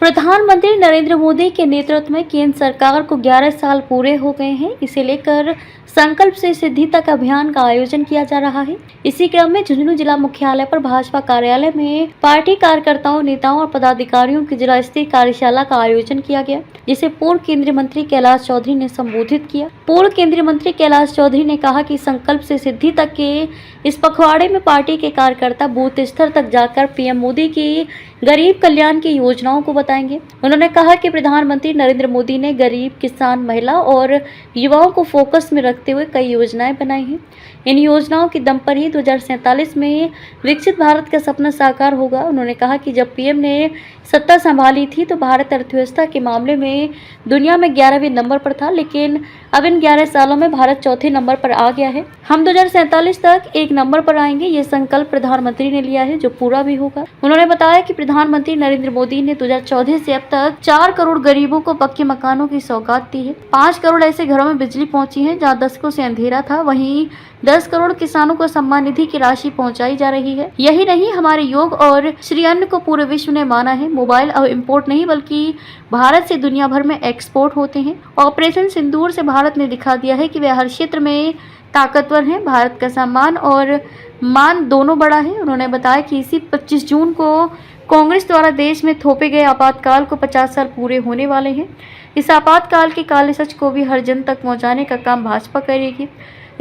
प्रधानमंत्री नरेंद्र मोदी के नेतृत्व में केंद्र सरकार को 11 साल पूरे हो गए हैं। इसे लेकर संकल्प से सिद्धि तक अभियान का आयोजन किया जा रहा है। इसी क्रम में झुंझुनू जिला मुख्यालय पर भाजपा कार्यालय में पार्टी कार्यकर्ताओं, नेताओं और पदाधिकारियों की जिला स्तरीय कार्यशाला का आयोजन किया गया, जिसे पूर्व केंद्रीय मंत्री कैलाश चौधरी ने संबोधित किया। पूर्व केंद्रीय मंत्री कैलाश चौधरी ने कहा कि संकल्प से सिद्धि तक के इस पखवाड़े में पार्टी के कार्यकर्ता बूथ स्तर तक जाकर पीएम मोदी की गरीब कल्याण की योजनाओं को बताएंगे। उन्होंने कहा कि प्रधानमंत्री नरेंद्र मोदी ने गरीब, किसान, महिला और युवाओं को फोकस में रखते हुए कई योजनाएं बनाई हैं। इन योजनाओं के दम पर ही 2047 में विकसित भारत का सपना साकार होगा। उन्होंने कहा कि जब पीएम ने सत्ता संभाली थी तो भारत अर्थव्यवस्था के मामले में दुनिया में 11वें नंबर पर था, लेकिन अब इन 11 सालों में भारत चौथे नंबर पर आ गया है। हम 2047 तक एक नंबर पर आएंगे, ये संकल्प प्रधानमंत्री ने लिया है, जो पूरा भी होगा। उन्होंने बताया कि प्रधानमंत्री नरेंद्र मोदी ने 2014 से अब तक 4 करोड़ गरीबों को पक्के मकानों की सौगात दी है। 5 करोड़ ऐसे घरों में बिजली पहुंची है जहां दशकों से अंधेरा था। वहीं 10 करोड़ किसानों को सम्मान निधि की राशि पहुंचाई जा रही है। यही नहीं, हमारे योग और श्री अन्न को पूरे विश्व ने माना है। मोबाइल अब इम्पोर्ट नहीं बल्कि भारत से दुनिया भर में एक्सपोर्ट होते हैं। ऑपरेशन सिंदूर से भारत ने दिखा दिया है कि वे हर क्षेत्र में ताकतवर हैं। भारत का सम्मान और मान दोनों बड़ा है। उन्होंने बताया कि इसी 25 जून को कांग्रेस द्वारा देश में थोपे गए आपातकाल को 50 साल पूरे होने वाले हैं। इस आपातकाल के काले सच को भी हर जन तक पहुंचाने का काम भाजपा करेगी।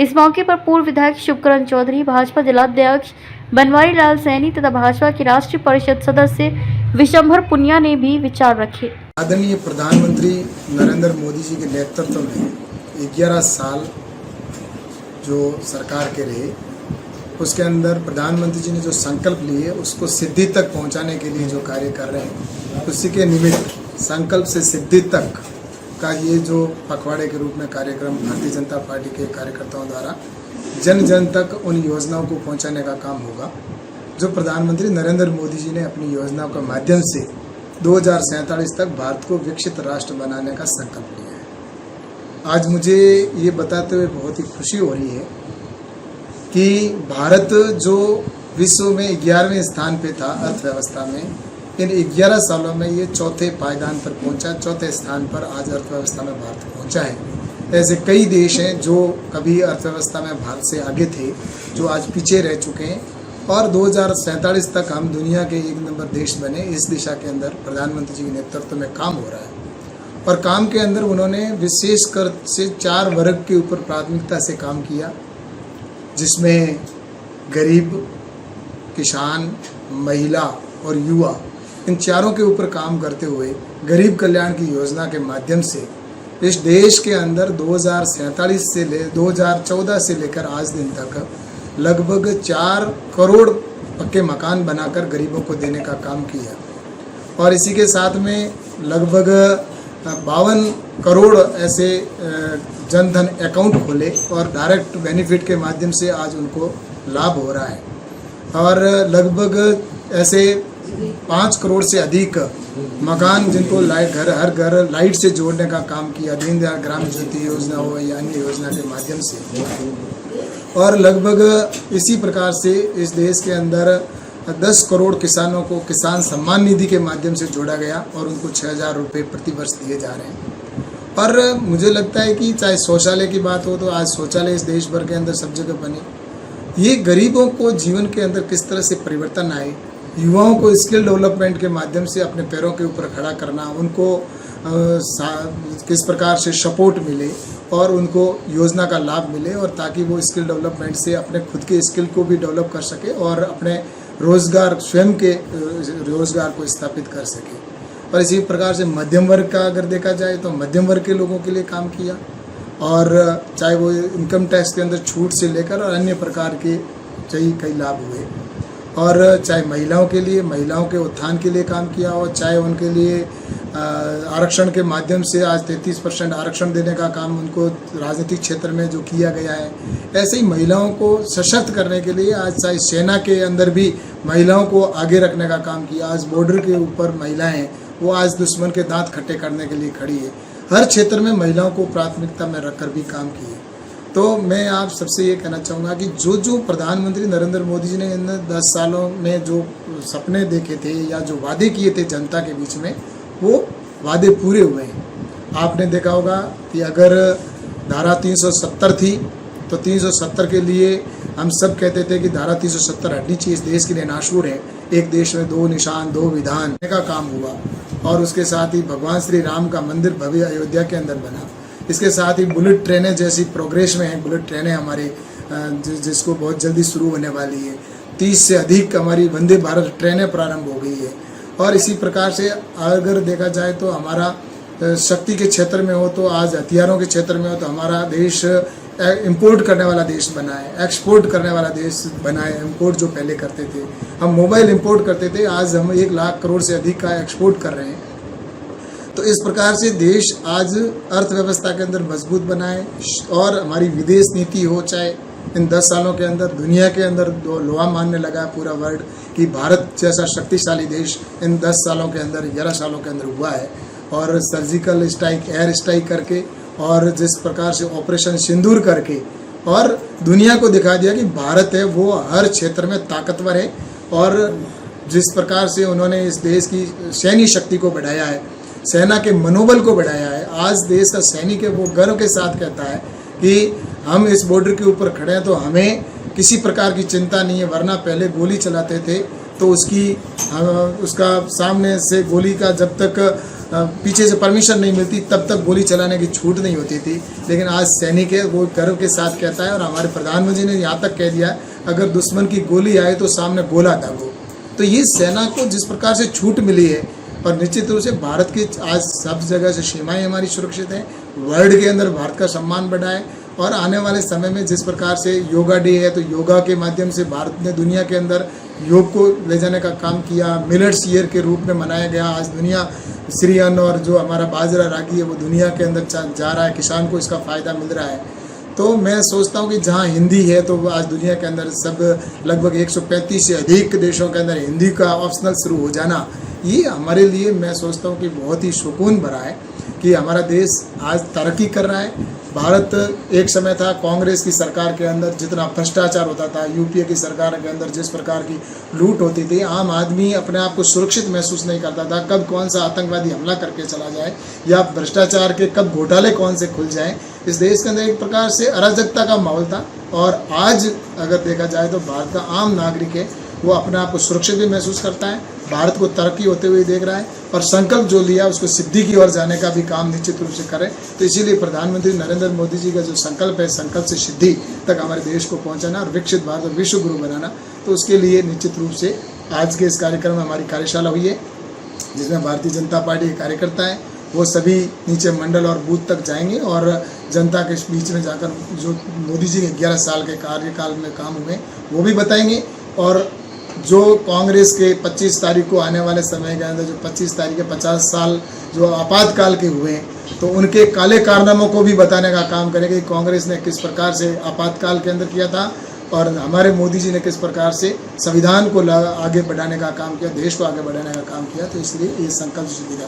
इस मौके पर पूर्व विधायक शुभकरण चौधरी, भाजपा जिलाध्यक्ष बनवारी लाल सैनी तथा भाजपा की राष्ट्रीय परिषद सदस्य विशंभर पुनिया ने भी विचार रखे। आदरणीय प्रधानमंत्री नरेंद्र मोदी जी के नेतृत्व में 11 साल जो सरकार के रहे, उसके अंदर प्रधानमंत्री जी ने जो संकल्प लिए उसको सिद्धि तक पहुंचाने के लिए जो कार्य कर रहे हैं, उसी के निमित्त संकल्प से सिद्धि तक का ये जो पखवाड़े के रूप में कार्यक्रम भारतीय जनता पार्टी के कार्यकर्ताओं द्वारा जन जन तक उन योजनाओं को पहुंचाने का काम होगा, जो प्रधानमंत्री नरेंद्र मोदी जी ने अपनी योजनाओं के माध्यम से 2047 तक भारत को विकसित राष्ट्र बनाने का संकल्प लिया है। आज मुझे ये बताते हुए बहुत ही खुशी हो रही है कि भारत जो विश्व में 11वें स्थान पे था अर्थव्यवस्था में, इन 11 सालों में ये चौथे पायदान पर पहुंचा, चौथे स्थान पर आज अर्थव्यवस्था में भारत पहुंचा है। ऐसे कई देश हैं जो कभी अर्थव्यवस्था में भारत से आगे थे, जो आज पीछे रह चुके हैं, और 2047 तक हम दुनिया के 1 नंबर देश बने। इस दिशा के अंदर प्रधानमंत्री जी के नेतृत्व में काम हो रहा है, और काम के अंदर उन्होंने विशेषकर से 4 वर्ग के ऊपर प्राथमिकता से काम किया, जिसमें गरीब, किसान, महिला और युवा, इन चारों के ऊपर काम करते हुए गरीब कल्याण की योजना के माध्यम से इस देश के अंदर 2014 से लेकर आज दिन तक लगभग 4 करोड़ पक्के मकान बनाकर गरीबों को देने का काम किया, और इसी के साथ में लगभग 52 करोड़ ऐसे जनधन अकाउंट खोले और डायरेक्ट बेनिफिट के माध्यम से आज उनको लाभ हो रहा है, और लगभग ऐसे 5 करोड़ से अधिक मकान जिनको लाइट हर घर लाइट से जोड़ने का काम किया, दीनदयाल ग्रामीण ज्योति योजना हो या अन्य योजना के माध्यम से। और लगभग इसी प्रकार से इस देश के अंदर 10 करोड़ किसानों को किसान सम्मान निधि के माध्यम से जोड़ा गया, और उनको 6,000 रुपये प्रति वर्ष दिए जा रहे हैं। और मुझे लगता है कि चाहे शौचालय की बात हो, तो आज शौचालय इस देश भर के अंदर सब जगह बने। ये गरीबों को जीवन के अंदर किस तरह से परिवर्तन आए, युवाओं को स्किल डेवलपमेंट के माध्यम से अपने पैरों के ऊपर खड़ा करना, उनको किस प्रकार से सपोर्ट मिले और उनको योजना का लाभ मिले, और ताकि वो स्किल डेवलपमेंट से अपने खुद के स्किल को भी डेवलप कर सके और अपने रोज़गार, स्वयं के रोज़गार को स्थापित कर सके। और इसी प्रकार से मध्यम वर्ग का अगर देखा जाए तो मध्यम वर्ग के लोगों के लिए काम किया, और चाहे वो इनकम टैक्स के अंदर छूट से लेकर और अन्य प्रकार के कई लाभ हुए, और चाहे महिलाओं के लिए, महिलाओं के उत्थान के लिए काम किया, और चाहे उनके लिए आरक्षण के माध्यम से आज 33% आरक्षण देने का काम उनको राजनीतिक क्षेत्र में जो किया गया है। ऐसे ही महिलाओं को सशक्त करने के लिए आज चाहे सेना के अंदर भी महिलाओं को आगे रखने का काम किया। आज बॉर्डर के ऊपर महिलाएं, वो आज दुश्मन के दांत खट्टे करने के लिए खड़ी है। हर क्षेत्र में महिलाओं को प्राथमिकता में रखकर भी काम किए। तो मैं आप सबसे ये कहना चाहूँगा कि जो प्रधानमंत्री नरेंद्र मोदी जी ने इन 10 सालों में जो सपने देखे थे या जो वादे किए थे जनता के बीच में, वो वादे पूरे हुए हैं। आपने देखा होगा कि अगर धारा 370 थी तो 370 के लिए हम सब कहते थे कि धारा 370 हटनी चाहिए, इस देश के लिए नाशूर है। एक देश में दो निशान दो विधान का काम हुआ और उसके साथ ही भगवान श्री राम का मंदिर भव्य अयोध्या के अंदर बना। इसके साथ ही बुलेट ट्रेनें जैसी प्रोग्रेस में हैं, बुलेट ट्रेनें हमारे जिसको बहुत जल्दी शुरू होने वाली है। 30 से अधिक हमारी वंदे भारत ट्रेनें प्रारंभ हो गई है। और इसी प्रकार से अगर देखा जाए तो हमारा शक्ति के क्षेत्र में हो तो आज हथियारों के क्षेत्र में हो तो हमारा देश इंपोर्ट करने वाला देश बना है, एक्सपोर्ट करने वाला देश बना है। इंपोर्ट जो पहले करते थे, हम मोबाइल इंपोर्ट करते थे, आज हम 1 लाख करोड़ से अधिक का एक्सपोर्ट कर रहे हैं। तो इस प्रकार से देश आज अर्थव्यवस्था के अंदर मजबूत बना है। और हमारी विदेश नीति हो, चाहे इन 10 सालों के अंदर दुनिया के अंदर लोहा मानने लगा है पूरा वर्ल्ड कि भारत जैसा शक्तिशाली देश इन 10 सालों के अंदर 11 सालों के अंदर हुआ है। और सर्जिकल स्ट्राइक, एयर स्ट्राइक करके और जिस प्रकार से ऑपरेशन सिंदूर करके और दुनिया को दिखा दिया कि भारत है वो हर क्षेत्र में ताकतवर है। और जिस प्रकार से उन्होंने इस देश की सैन्य शक्ति को बढ़ाया है, सेना के मनोबल को बढ़ाया है, आज देश का सैनिक है वो गर्व के साथ कहता है कि हम इस बॉर्डर के ऊपर खड़े हैं तो हमें किसी प्रकार की चिंता नहीं है। वरना पहले गोली चलाते थे तो उसका सामने से गोली का जब तक पीछे से परमिशन नहीं मिलती तब तक गोली चलाने की छूट नहीं होती थी। लेकिन आज सैनिक है वो गर्व के साथ कहता है। और हमारे प्रधानमंत्री ने यहाँ तक कह दिया अगर दुश्मन की गोली आए तो सामने गोला दागो। तो ये सेना को जिस प्रकार से छूट मिली है और निश्चित रूप से भारत की आज सब जगह से सीमाएं हमारी सुरक्षित हैं, वर्ल्ड के अंदर भारत का सम्मान बढ़ा है। और आने वाले समय में जिस प्रकार से योगा डे है तो योगा के माध्यम से भारत ने दुनिया के अंदर योग को ले जाने का काम किया। मिलेट्स ईयर के रूप में मनाया गया। आज दुनिया श्री अन्न और जो हमारा बाजरा रागी है वो दुनिया के अंदर जा रहा है, किसान को इसका फ़ायदा मिल रहा है। तो मैं सोचता हूँ कि जहाँ हिंदी है तो आज दुनिया के अंदर सब लगभग 135 से अधिक देशों के अंदर हिंदी का ऑप्शनल शुरू हो जाना, ये हमारे लिए मैं सोचता हूँ कि बहुत ही सुकून भरा है कि हमारा देश आज तरक्की कर रहा है। भारत एक समय था कांग्रेस की सरकार के अंदर जितना भ्रष्टाचार होता था, यूपीए की सरकार के अंदर जिस प्रकार की लूट होती थी, आम आदमी अपने आप को सुरक्षित महसूस नहीं करता था। कब कौन सा आतंकवादी हमला करके चला जाए या भ्रष्टाचार के कब घोटाले कौन से खुल जाएं, इस देश के अंदर एक प्रकार से अराजकता का माहौल था। और आज अगर देखा जाए तो भारत का आम नागरिक है वो अपने आप को सुरक्षित भी महसूस करता है, भारत को तरक्की होते हुए देख रहा है और संकल्प जो लिया उसको सिद्धि की ओर जाने का भी काम निश्चित रूप से करे। तो इसीलिए प्रधानमंत्री नरेंद्र मोदी जी का जो संकल्प है, संकल्प से सिद्धि तक हमारे देश को पहुंचाना और विकसित भारत और विश्व गुरु बनाना, तो उसके लिए निश्चित रूप से आज के इस कार्यक्रम में हमारी कार्यशाला हुई है जिसमें भारतीय जनता पार्टी के कार्यकर्ता हैं वो सभी नीचे मंडल और बूथ तक जाएंगे और जनता के बीच में जाकर जो मोदी जी के 11 साल के कार्यकाल में काम हुए वो भी बताएंगे। और जो कांग्रेस के 25 तारीख को आने वाले समय के अंदर जो 25 तारीख के 50 साल जो आपातकाल के हुए हैं तो उनके काले कारनामों को भी बताने का काम करेंगे कि कांग्रेस ने किस प्रकार से आपातकाल के अंदर किया था और हमारे मोदी जी ने किस प्रकार से संविधान को आगे बढ़ाने का काम किया, देश को आगे बढ़ाने का काम किया। तो इसलिए ये संकल्प सिद्धि